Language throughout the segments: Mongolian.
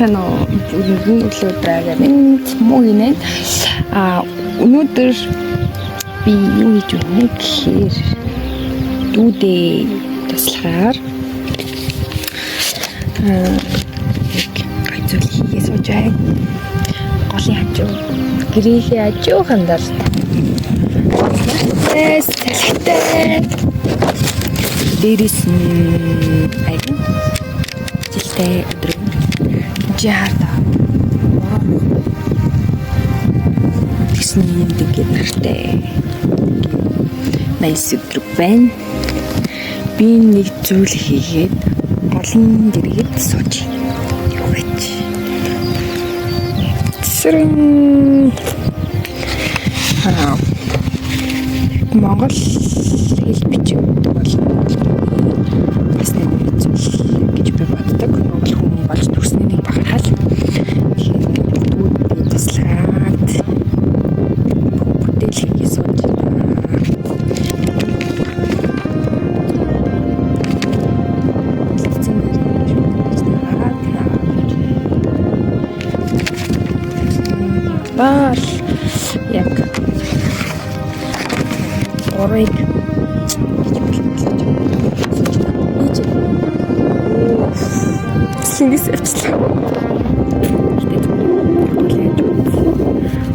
Сайн уу өглөө драгын муу гинэ өнөөдөр би юу хийж өгнө гэхээр дүүдээ туслахаар гайзул хийгээ сууж байгаа. Голын хажуу гэрээхээ хажуухан дал салхитай дээрээс нь айгу жилтэй өдрөө жаата тэгсэн юм тэгээд нартай найс өдрөг байна. Би нэг зүйл хийгээд голын дэргэд сууж яваач. Монгол хэл бичиг бол бас нэг зүйл гэж би боддог. Монгол хүн болж төрснийг бахархал. Тэгэхээр туслаад бүтээл хийгээ сууж баал яг орыг сингис авчлаа.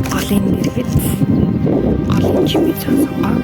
Голын дэргэд голын чимээ цаасгаа